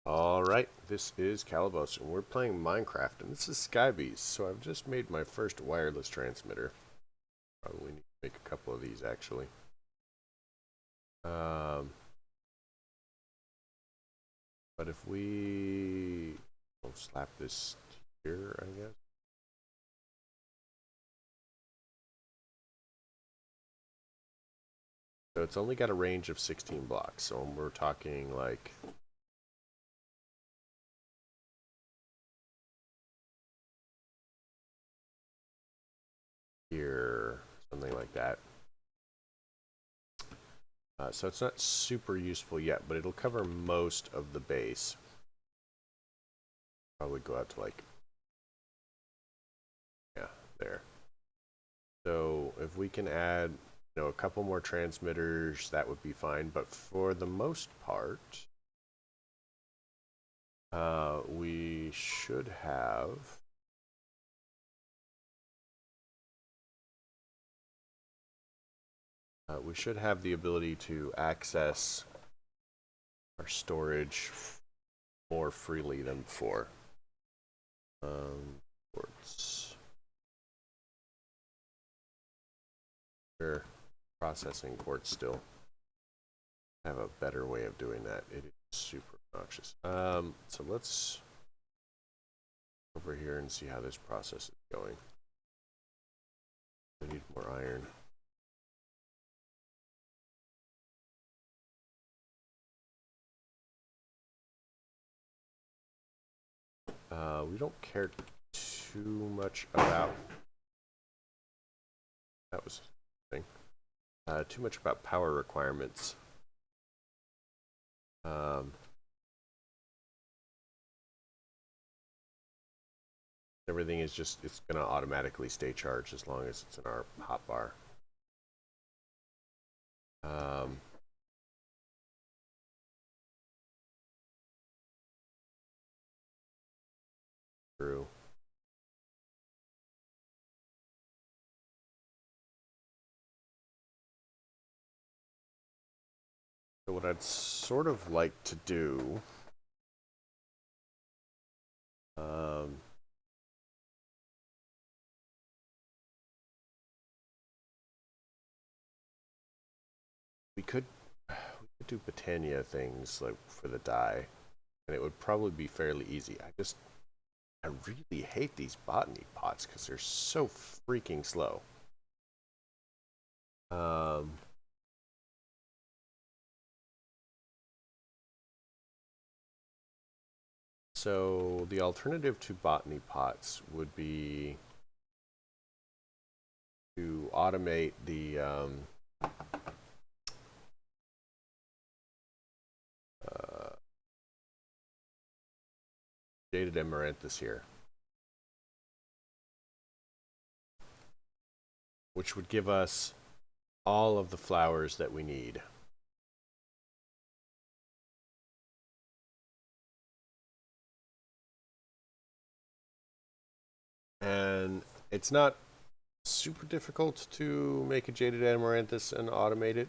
Alright, this is Calabos, and we're playing Minecraft, and this is Skybees. So I've just made my first wireless transmitter. Probably need to make a couple of these, actually. But if we... We'll slap this here, I guess. So it's only got a range of 16 blocks, so we're talking like... here, something like that. So it's not super useful yet, but it'll cover most of the base. Probably go out to like... yeah, there. So if we can add, a couple more transmitters, that would be fine. But for the most part, we should have the ability to access our storage more freely than before. Ports. We're processing ports still. I have a better way of doing that. It is super obnoxious. So let's over here and see how this process is going. We need more iron. We don't care too much about... that was the thing. Too much about power requirements. Everything is just, it's going to automatically stay charged as long as it's in our hotbar. True. So what I'd sort of like to do, we could do Botania things like for the dye, and it would probably be fairly easy. I really hate these botany pots because they're so freaking slow. So the alternative to botany pots would be to automate the jaded amaranthus here, which would give us all of the flowers that we need. And it's not super difficult to make a jaded amaranthus and automate it.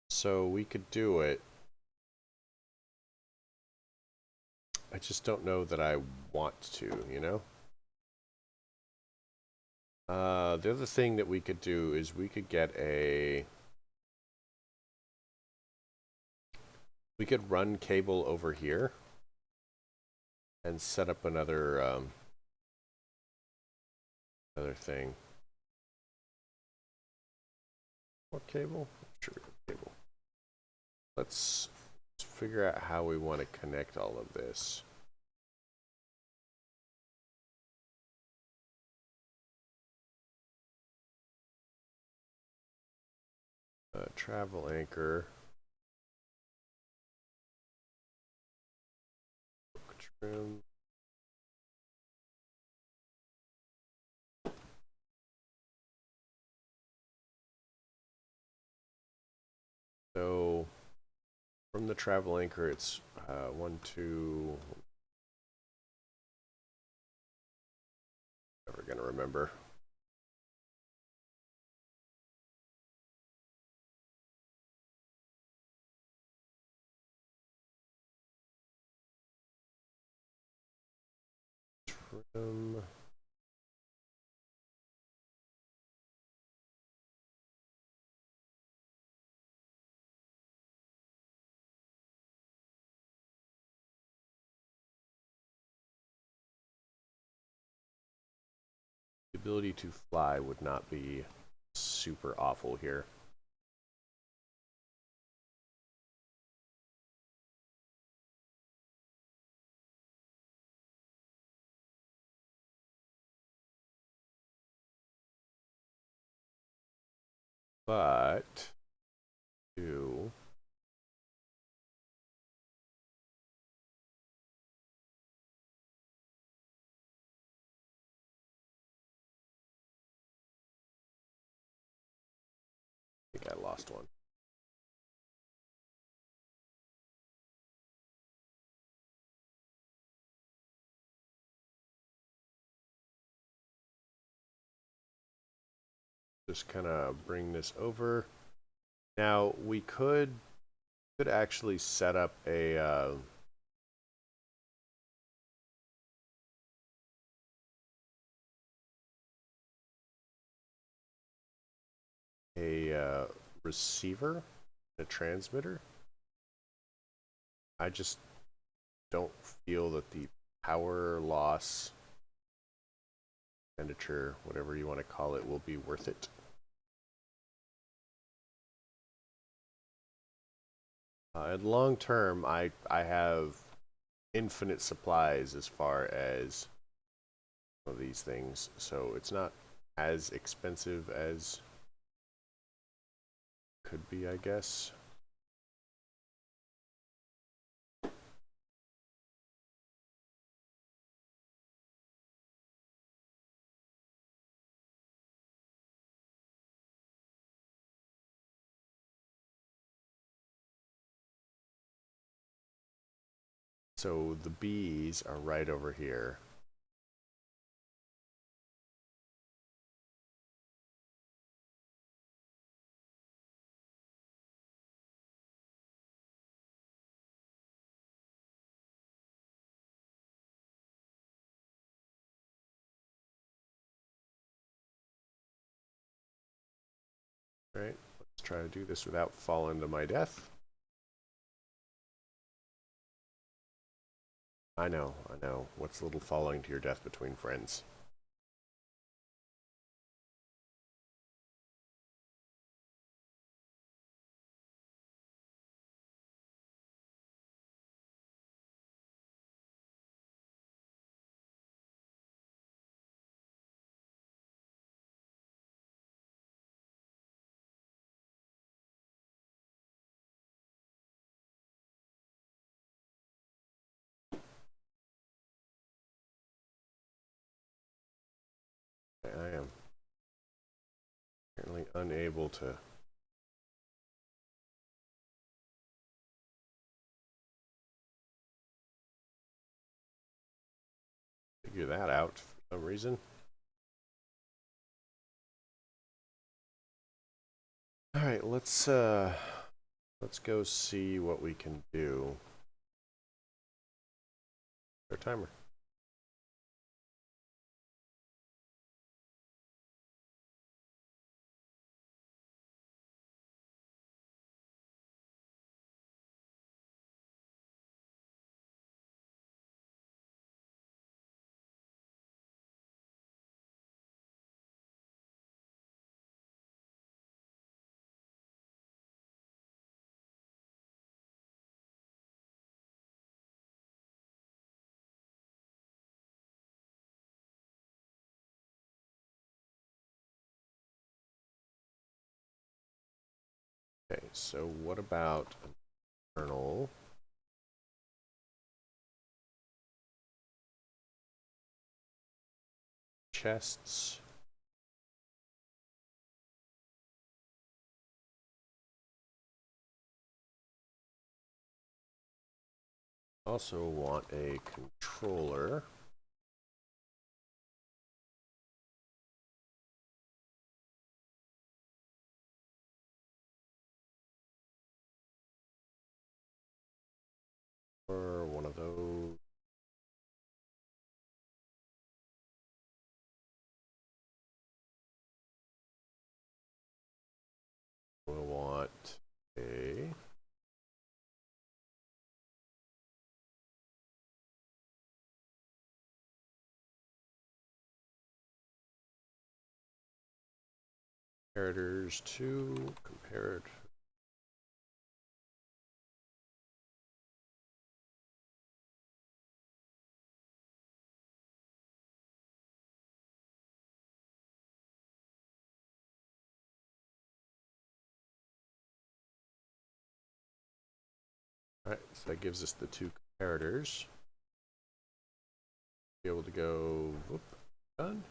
So we could do it. I just don't know that I want to, you know? The other thing that we could do is we could get a... we could run cable over here and set up another another thing. What cable? Sure, cable. Let's figure out how we want to connect all of this. Travel anchor. Trim. So from the travel anchor, it's 1, 2, going to remember. Trim. The ability to fly would not be super awful here. But to I think I lost one. Just kind of bring this over. Now we could actually set up a receiver, a transmitter. I just don't feel that the power loss expenditure, whatever you want to call it, will be worth it. And long term, I have infinite supplies as far as these things, so it's not as expensive as could be, I guess. So the bees are right over here. Right, let's try to do this without falling to my death. I know. What's a little falling to your death between friends? I am apparently unable to figure that out for some reason. All right, let's go see what we can do. Our timer. Okay, so what about internal? Chests. Also want a controller. comparators to compared. All right, so that gives us the two comparators. Be able to go, whoop, done.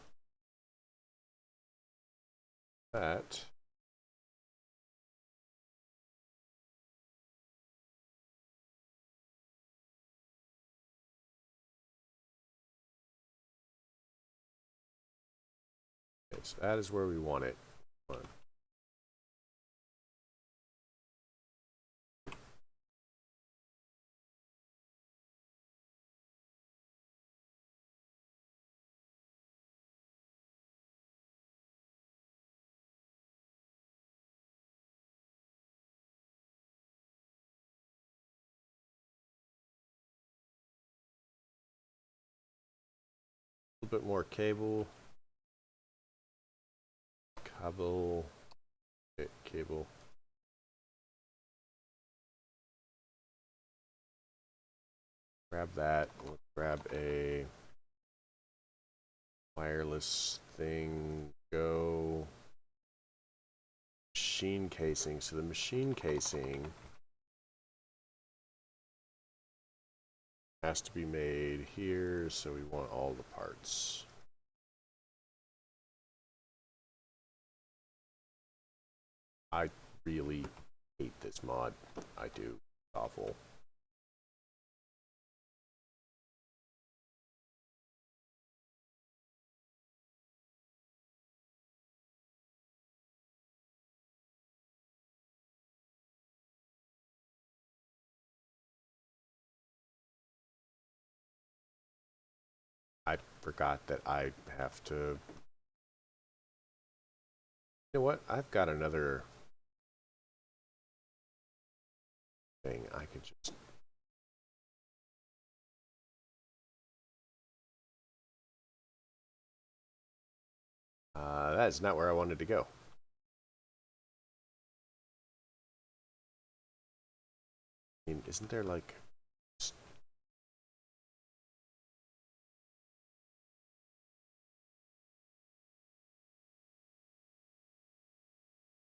That. Okay, so that is where we want it. Come on. A little bit more cable. Cable. Okay, cable. Grab that. We'll grab a wireless thing. Go. Machine casing. So the machine casing has to be made here, so we want all the parts. I really hate this mod. I do. It's awful. I forgot that I have to. You know what? I've got another thing I could just. That is not where I wanted to go. I mean, isn't there like.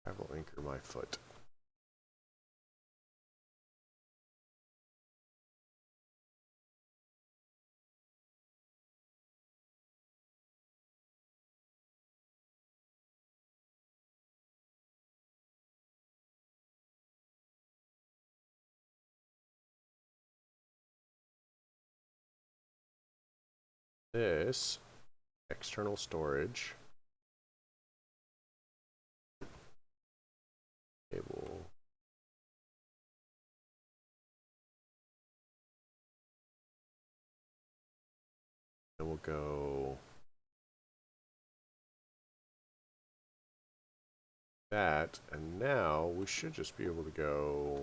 I will anchor my foot. This external storage cable. And we'll go that, and now we should just be able to go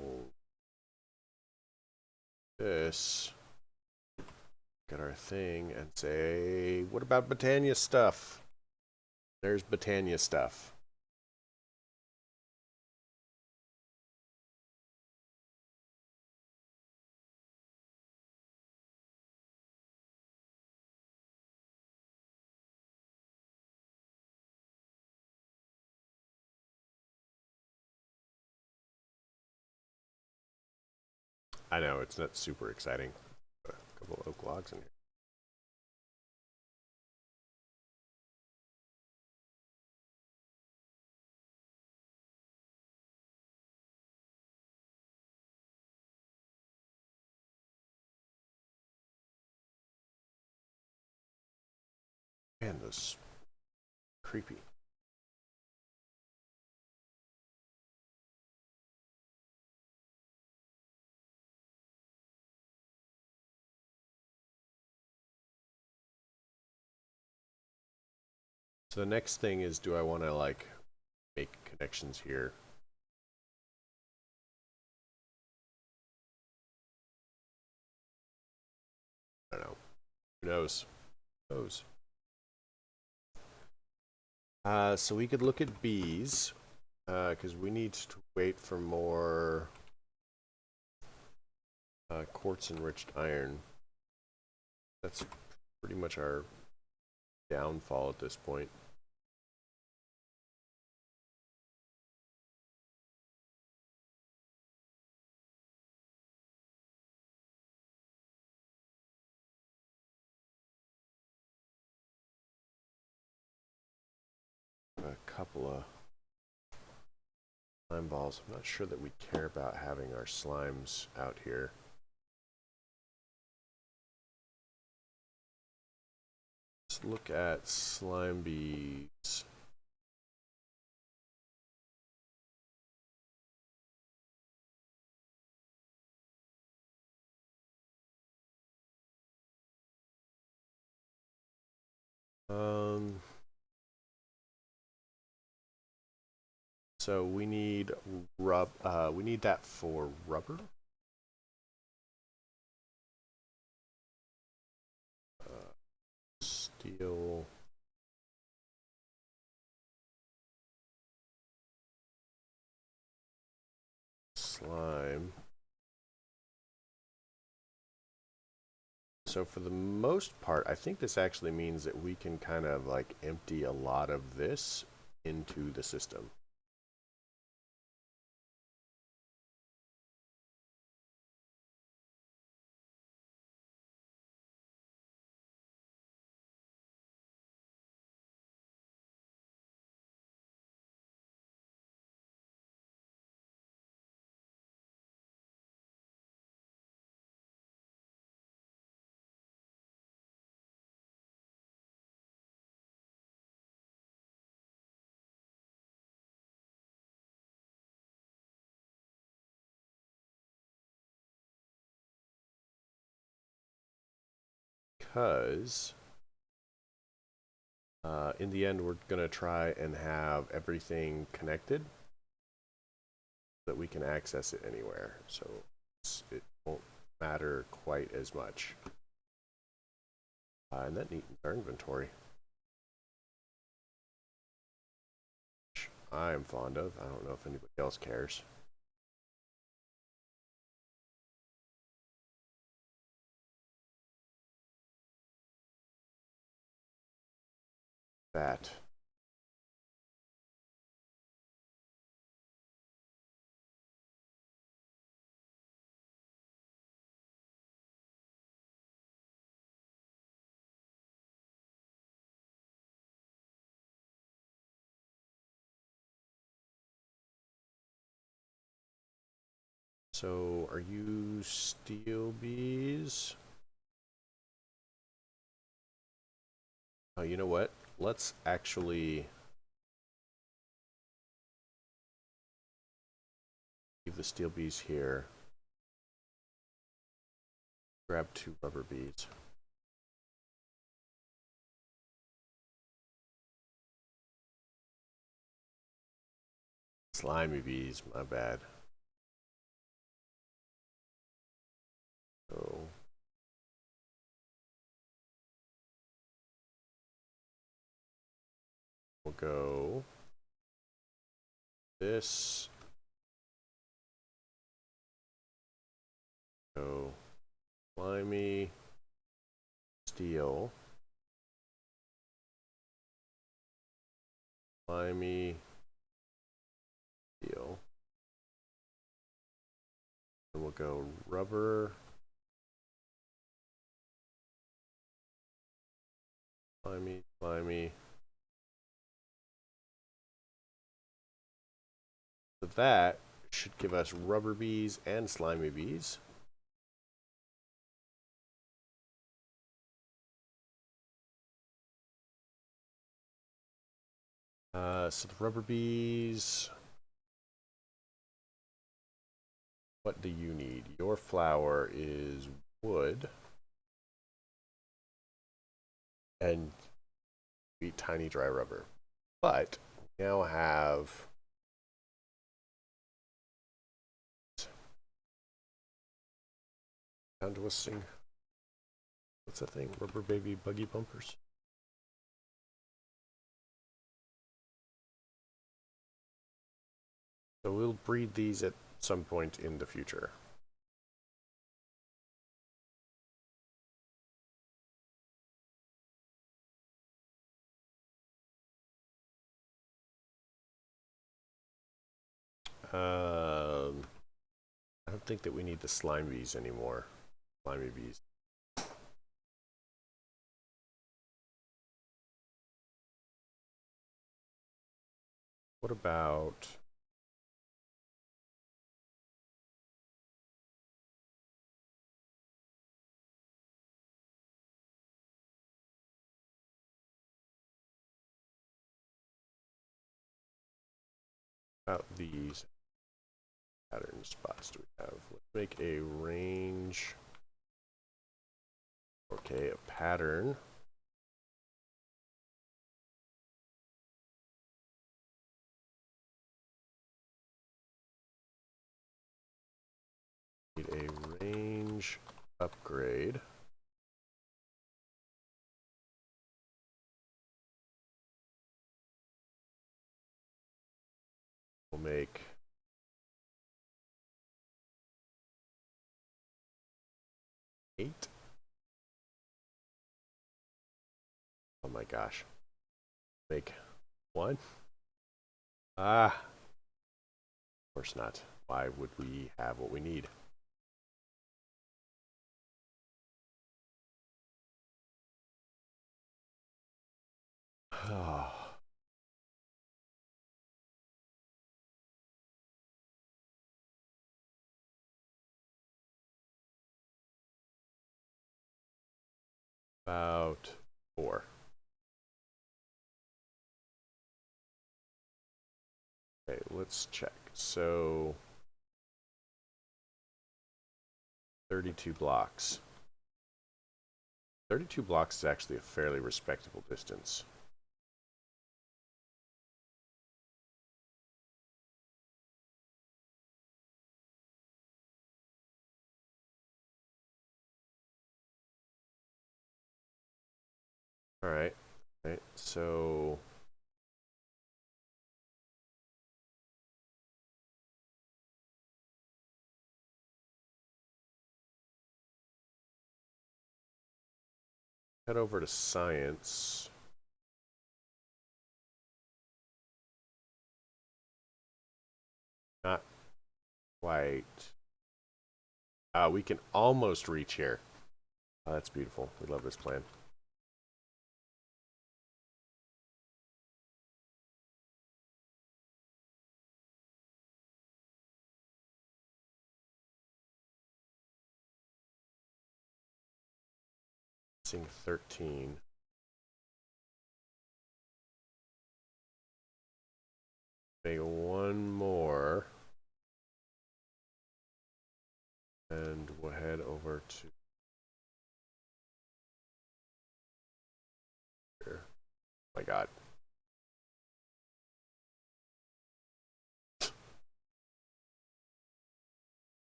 this, get our thing, and say, what about Britannia stuff? There's Britannia stuff. I know, it's not super exciting. A couple of oak logs in here. Man, this creepy. So the next thing is, do I want to like make connections here? I don't know. Who knows? Who knows? So we could look at bees, because we need to wait for more quartz enriched iron. That's pretty much our downfall at this point. A couple of slime balls. I'm not sure that we care about having our slimes out here. Let's look at slime bees. So we need we need that for rubber. Steel. Slime. So for the most part, I think this actually means that we can kind of like empty a lot of this into the system. Because in the end, we're going to try and have everything connected so that we can access it anywhere. So it won't matter quite as much. And that neatens our inventory, which I'm fond of. I don't know if anybody else cares. That. So are you steel bees? Oh, you know what? Let's actually leave the steel bees here. Grab 2 rubber bees. Slimy bees, my bad. So we'll go this. Go slimy, steel, slimy, steel. And we'll go rubber, slimy, slimy. So that should give us rubber bees and slimy bees. So the rubber bees, what do you need? Your flower is wood. And we tiny dry rubber. But we now have down to a sing. What's that thing? Rubber baby buggy bumpers. So we'll breed these at some point in the future. I don't think that we need the slime bees anymore. Slimy bees. What about... these pattern spots do we have? Let's make a range. Okay, a pattern. Need a range upgrade. We'll make eight. Oh my gosh. Make one. Ah, of course not. Why would we have what we need? About 4. Okay, let's check. So 32 blocks. 32 blocks is actually a fairly respectable distance. All right. All right. So head over to science. Not quite. We can almost reach here. Oh, that's beautiful. We love this plan. Missing 13. Make one more. And we'll head over to here. Oh my god.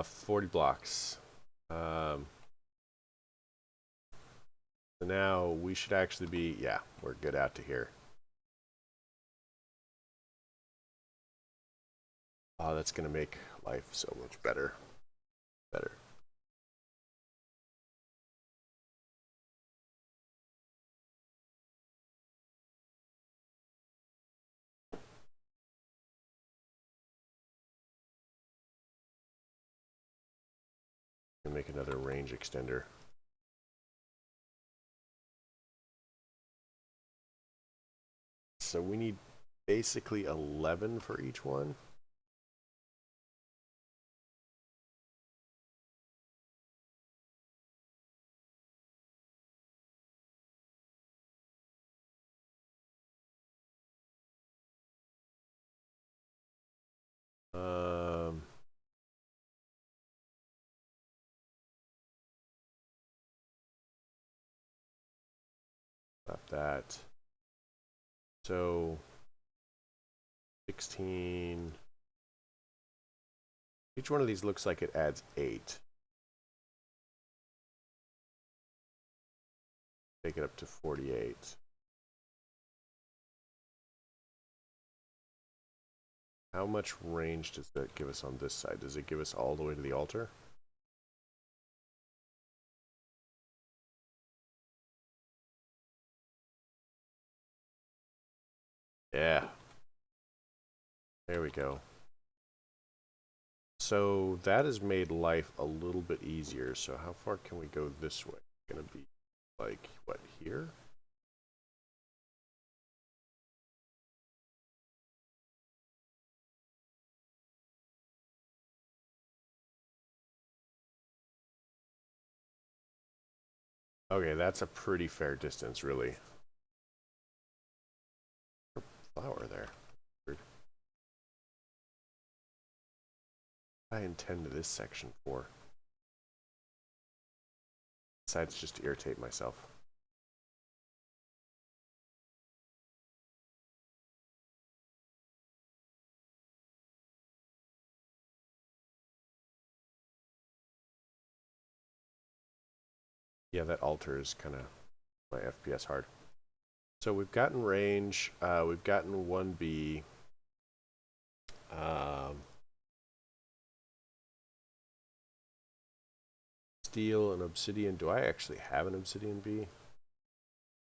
40 blocks. So now we should actually be, yeah, we're good out to here. Oh, that's going to make life so much better. Better. Make another range extender. So we need basically 11 for each one. Not that. So 16. Each one of these looks like it adds 8. Take it up to 48. How much range does that give us on this side? Does it give us all the way to the altar? Yeah. There we go. So that has made life a little bit easier. So how far can we go this way? It's gonna be like, what, here? Okay, that's a pretty fair distance, really. Flower there. Weird. I intend this section for. Besides just to irritate myself. Yeah, that altar is kind of my FPS hard. So we've gotten range. We've gotten 1B. Steel and obsidian. Do I actually have an obsidian B?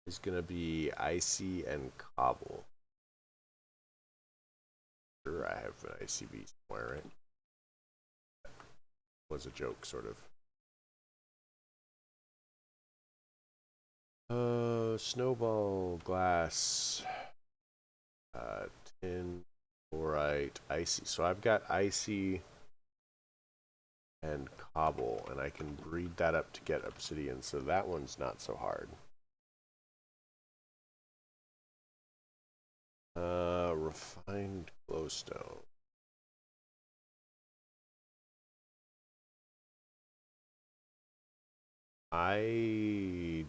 It's gonna be icy and cobble. Sure, I have an icy B somewhere, right? Was a joke, sort of. Snowball, glass, tin, fluorite, icy. So I've got icy and cobble, and I can breed that up to get obsidian, so that one's not so hard. Refined glowstone. I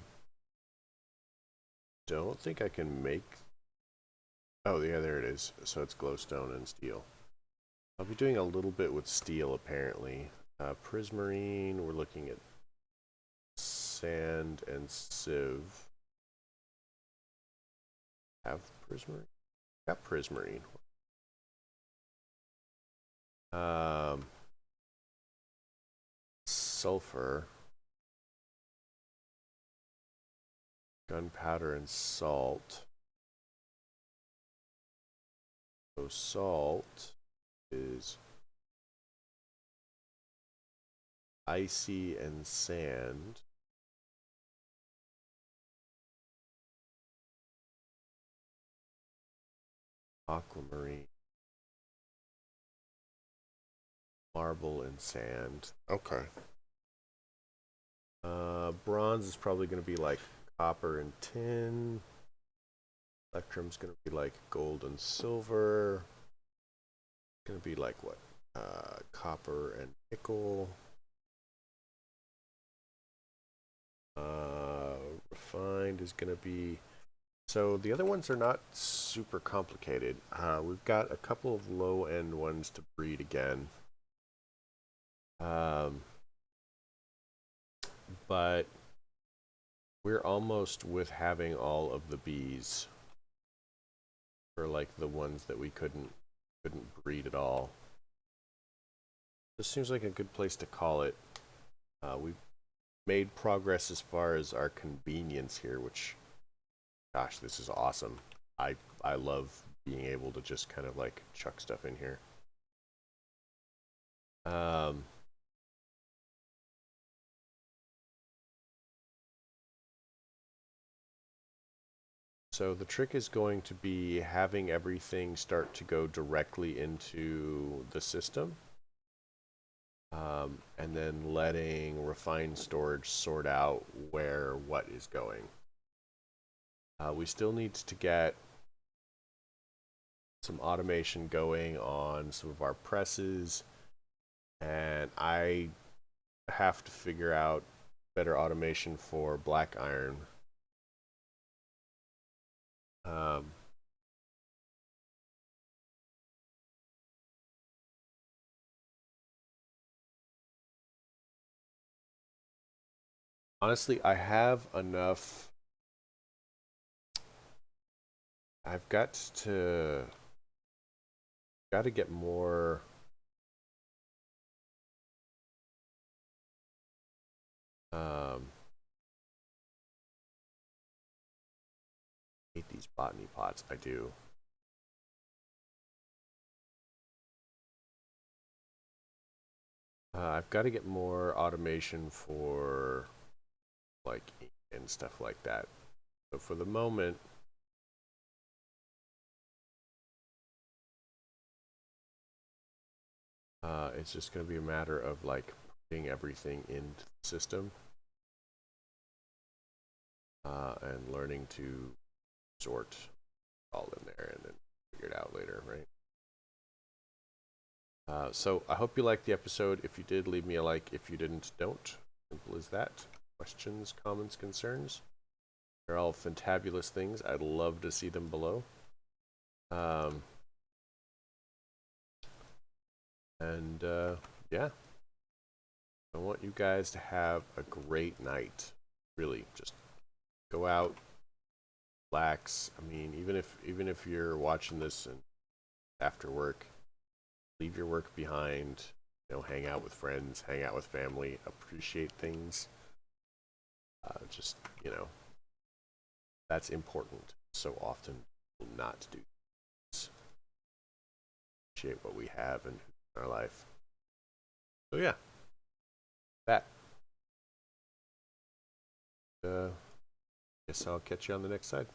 don't think I can make... Oh, yeah, there it is. So it's glowstone and steel. I'll be doing a little bit with steel, apparently. Prismarine, we're looking at sand and sieve. Have prismarine? Got prismarine. Sulfur. Gunpowder and salt. So salt is icy and sand. Aquamarine. Marble and sand. Okay. Bronze is probably going to be like copper and tin. Electrum's going to be like gold and silver. It's going to be like what? Copper and nickel. Refined is going to be... So the other ones are not super complicated. We've got a couple of low-end ones to breed again. But we're almost with having all of the bees for like the ones that we couldn't breed at all. This seems like a good place to call it. We've made progress as far as our convenience here, which, gosh, this is awesome. I love being able to just kind of like chuck stuff in here. So the trick is going to be having everything start to go directly into the system. And then letting refined storage sort out where what is going. We still need to get some automation going on some of our presses, and I have to figure out better automation for black iron. Honestly, I have enough. I've got to got to get more. Hate these botany pots. I do. I've got to get more automation for like ink and stuff like that. So for the moment, it's just going to be a matter of like putting everything into the system and learning to sort all in there and then figure it out later, right? So I hope you liked the episode. If you did, leave me a like. If you didn't, don't. Simple as that. Questions, comments, concerns? They're all fantabulous things. I'd love to see them below. Yeah, I want you guys to have a great night. Really, just go out, relax. I mean, even if you're watching this and after work, leave your work behind. You know, hang out with friends, hang out with family, appreciate things. Just that's important. So often, not to do this. Appreciate what we have in our life. So yeah, that. Guess I'll catch you on the next side.